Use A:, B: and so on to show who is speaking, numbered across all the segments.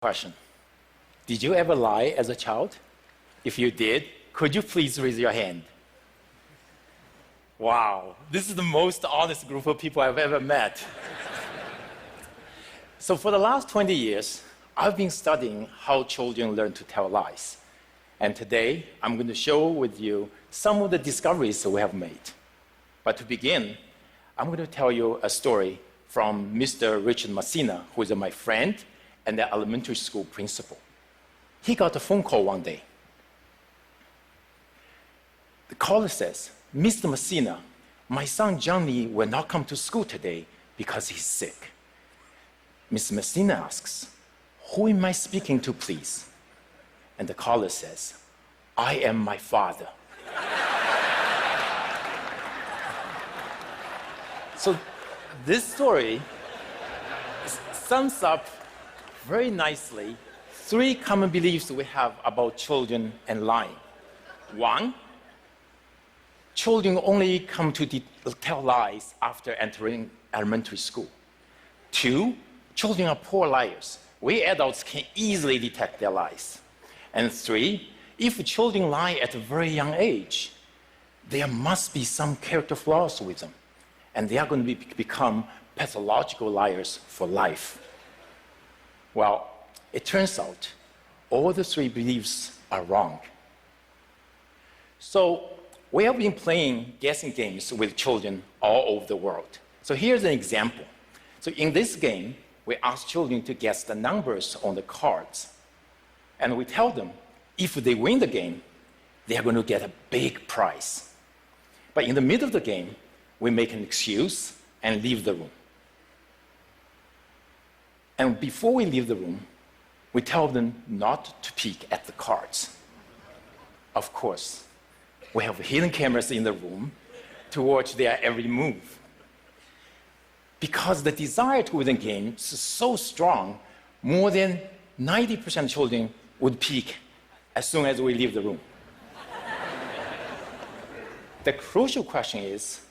A: Question. Did you ever lie as a child? If you did, could you please raise your hand? Wow, this is the most honest group of people I've ever met. So for the last 20 years, I've been studying how children learn to tell lies. And today, I'm going to share with you some of the discoveries we have made. But to begin, I'm going to tell you a story from Mr. Richard Messina, who is my friend and the elementary school principal. He got a phone call one day. The caller says, "Mr. Messina, my son Johnny will not come to school today because he's sick." Mr. Messina asks, "Who am I speaking to, please?" And the caller says, "I am my father." So this story sums up very nicely three common beliefs we have about children and lying. One, children only come to tell lies after entering elementary school. Two, children are poor liars. We adults can easily detect their lies. And three, if children lie at a very young age, there must be some character flaws with them, and they are going to become pathological liars for life. Well, it turns out all the three beliefs are wrong. So we have been playing guessing games with children all over the world. So here's an example. So in this game, we ask children to guess the numbers on the cards. And we tell them, if they win the game, they are going to get a big prize. But in the middle of the game, we make an excuse and leave the room. And before we leave the room, we tell them not to peek at the cards. Of course, we have hidden cameras in the room to watch their every move. Because the desire to win the game is so strong, more than 90% of children would peek as soon as we leave the room. The crucial question is,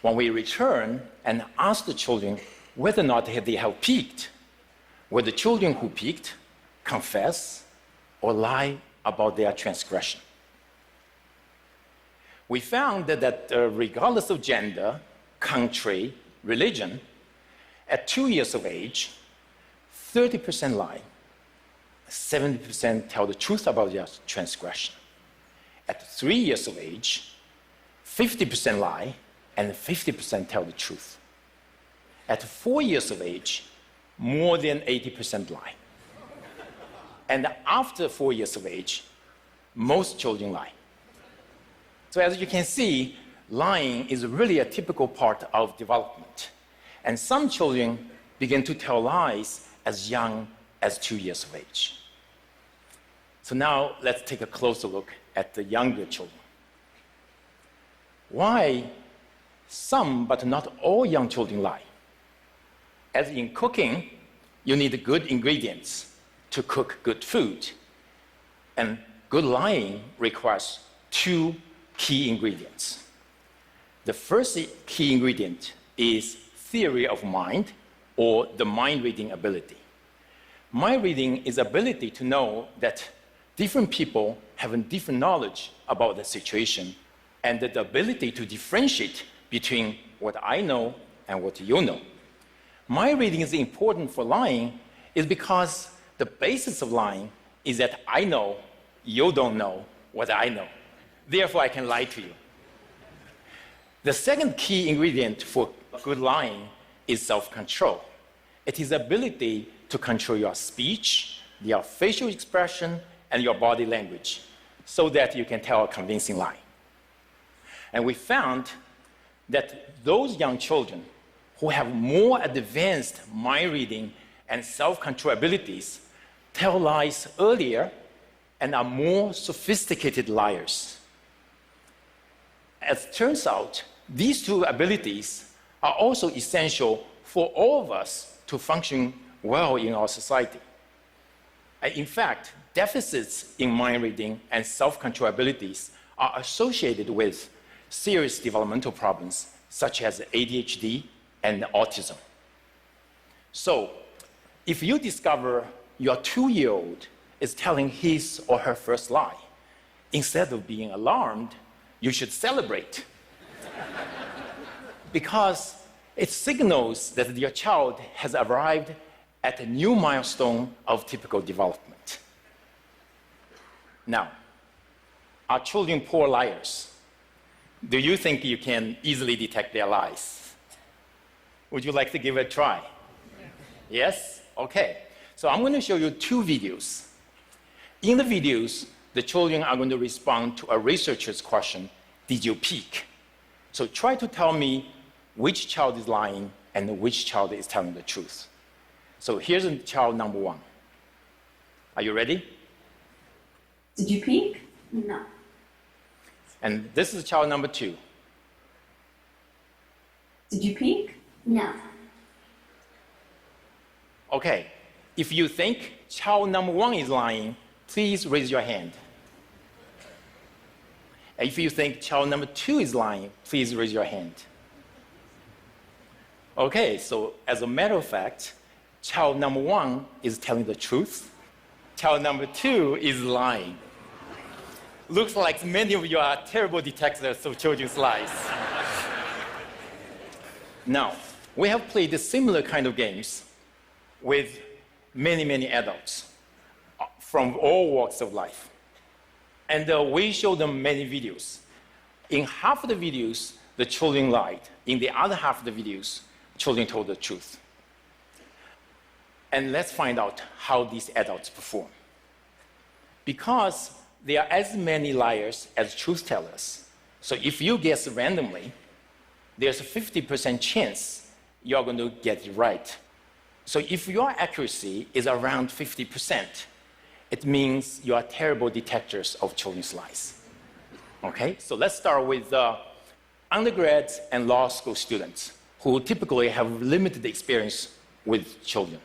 A: when we return and ask the children whether or not they have peeked, will the children who peeked confess or lie about their transgression? We found that regardless of gender, country, religion, at 2 years of age, 30% lie, 70% tell the truth about their transgression. At 3 years of age, 50% lie, and 50% tell the truth. At 4 years of age, more than 80% lie. And after 4 years of age, most children lie. So as you can see, lying is really a typical part of development. And some children begin to tell lies as young as 2 years of age. So now let's take a closer look at the younger children. Why some, but not all young children lie? As in cooking, you need good ingredients to cook good food. And good lying requires two key ingredients. The first key ingredient is theory of mind, or the mind-reading ability. Mind-reading is ability to know that different people have a different knowledge about the situation, and the ability to differentiate between what I know and what you know. Mind-reading is important for lying is because the basis of lying is that I know you don't know what I know. Therefore, I can lie to you. The second key ingredient for good lying is self-control. It is the ability to control your speech, your facial expression, and your body language so that you can tell a convincing lie. And we found that those young children who have more advanced mind reading and self-control abilities tell lies earlier and are more sophisticated liars. As it turns out, these two abilities are also essential for all of us to function well in our society. In fact, deficits in mind reading and self-control abilities are associated with serious developmental problems such as ADHD and autism. So, if you discover your 2-year-old is telling his or her first lie, instead of being alarmed, you should celebrate. Because it signals that your child has arrived at a new milestone of typical development. Now, are children poor liars? Do you think you can easily detect their lies? Would you like to give it a try? Yes? Okay. So I'm going to show you 2 videos. In the videos, the children are going to respond to a researcher's question, did you peek? So try to tell me which child is lying and which child is telling the truth. So here's child number 1. Are you ready?
B: Did you peek? No.
A: And this is child number 2.
B: Did you peek? No.
A: Okay. If you think child number 1 is lying, please raise your hand. And if you think child number 2 is lying, please raise your hand. Okay, so as a matter of fact, child number 1 is telling the truth. Child number 2 is lying. Looks like many of you are terrible detectors of children's lies. Now, we have played similar kind of games with many adults from all walks of life. And we show them many videos. In half of the videos, the children lied. In the other half of the videos, children told the truth. And let's find out how these adults perform. Because there are as many liars as truth tellers. So if you guess randomly, there's a 50% chance you're going to get it right. So if your accuracy is around 50%, it means you are terrible detectors of children's lies. Okay, so let's start with undergrads and law school students who typically have limited experience with children.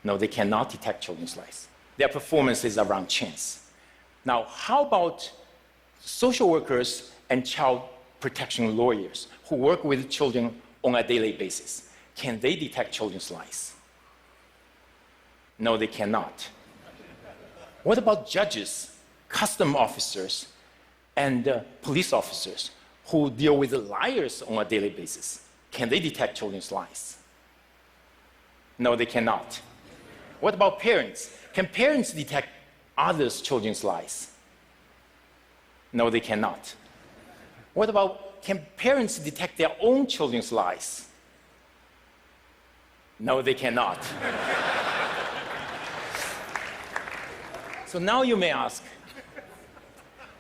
A: No, they cannot detect children's lies. Their performance is around chance. Now, how about social workers and child protection lawyers who work with children on a daily basis? Can they detect children's lies? No, they cannot. What about judges, custom officers, and police officers who deal with liars on a daily basis? Can they detect children's lies? No, they cannot. What about parents? Can parents detect others' children's lies? No, they cannot. What about, can parents detect their own children's lies? No, they cannot. So now you may ask,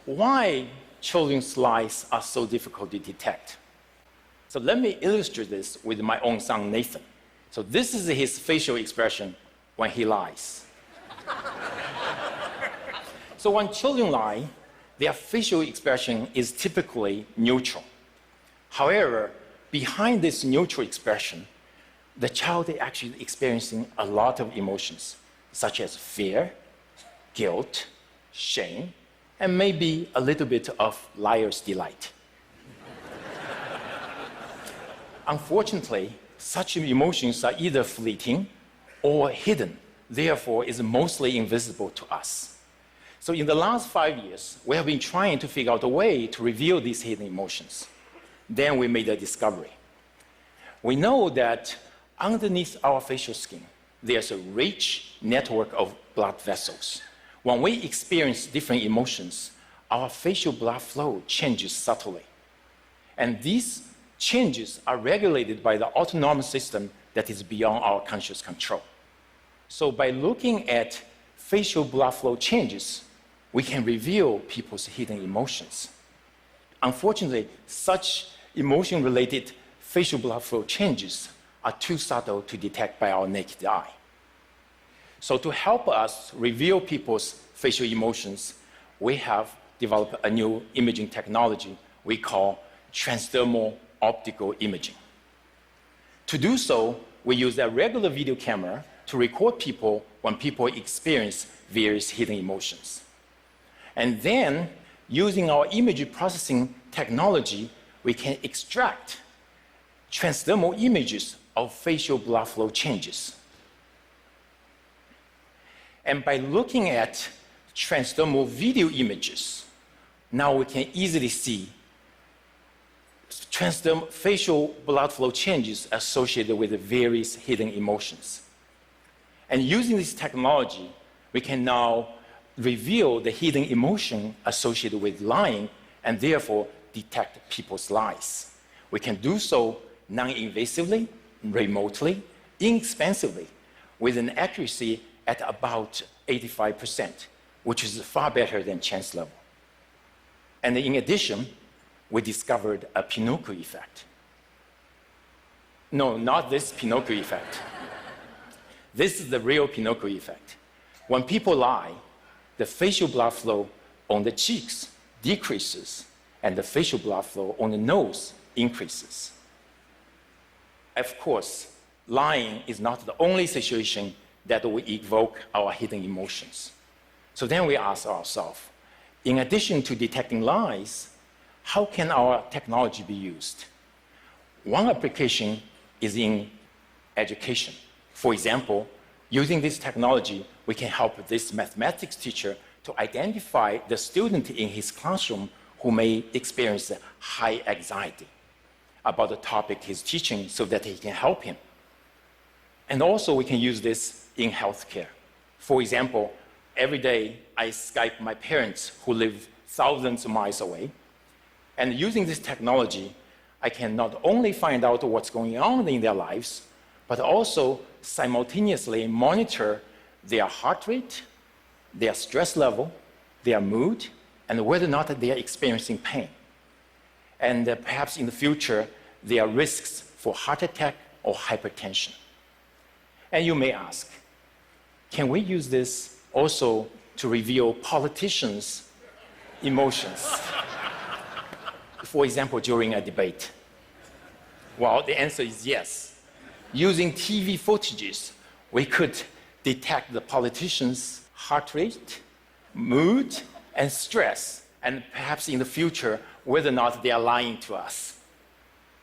A: why children's lies are so difficult to detect? So let me illustrate this with my own son, Nathan. So this is his facial expression when he lies. So when children lie, their facial expression is typically neutral. However, behind this neutral expression, the child is actually experiencing a lot of emotions, such as fear, guilt, shame, and maybe a little bit of liar's delight. Unfortunately, such emotions are either fleeting or hidden, therefore is mostly invisible to us. So in the last 5 years, we have been trying to figure out a way to reveal these hidden emotions. Then we made a discovery. We know that underneath our facial skin, there's a rich network of blood vessels. When we experience different emotions, our facial blood flow changes subtly. And these changes are regulated by the autonomous system that is beyond our conscious control. So by looking at facial blood flow changes, we can reveal people's hidden emotions. Unfortunately, such emotion-related facial blood flow changes are too subtle to detect by our naked eye. So to help us reveal people's facial emotions, we have developed a new imaging technology we call transdermal optical imaging. To do so, we use a regular video camera to record people when people experience various hidden emotions. And then, using our image processing technology, we can extract transdermal images of facial blood flow changes. And by looking at transdermal video images, now we can easily see transdermal facial blood flow changes associated with the various hidden emotions. And using this technology, we can now reveal the hidden emotion associated with lying and therefore detect people's lies. We can do so non-invasively, remotely, inexpensively, with an accuracy at about 85%, which is far better than chance level. And in addition, we discovered a Pinocchio effect. No, not this Pinocchio effect. This is the real Pinocchio effect. When people lie, the facial blood flow on the cheeks decreases, and the facial blood flow on the nose increases. Of course, lying is not the only situation that will evoke our hidden emotions. So then we ask ourselves, in addition to detecting lies, how can our technology be used? One application is in education. For example, using this technology, we can help this mathematics teacher to identify the student in his classroom who may experience high anxiety about the topic he's teaching so that he can help him. And also we can use this in healthcare. For example, every day I Skype my parents who live thousands of miles away. And using this technology, I can not only find out what's going on in their lives, but also simultaneously monitor their heart rate, their stress level, their mood, and whether or not they are experiencing pain. And perhaps in the future, there are risks for heart attack or hypertension. And you may ask, can we use this also to reveal politicians' emotions? For example, during a debate. Well, the answer is yes. Using TV footages, we could detect the politicians' heart rate, mood, and stress, and perhaps in the future, whether or not they are lying to us.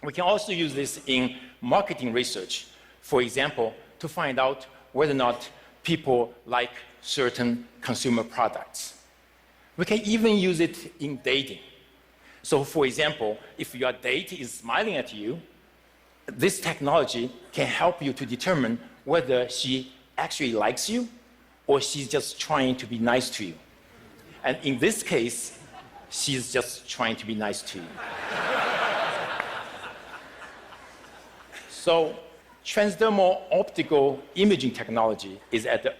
A: We can also use this in marketing research, for example, to find out whether or not people like certain consumer products. We can even use it in dating. So for example, if your date is smiling at you, this technology can help you to determine whether she actually likes you or she's just trying to be nice to you. And in this case, she's just trying to be nice to you. So transdermal optical imaging technology is at the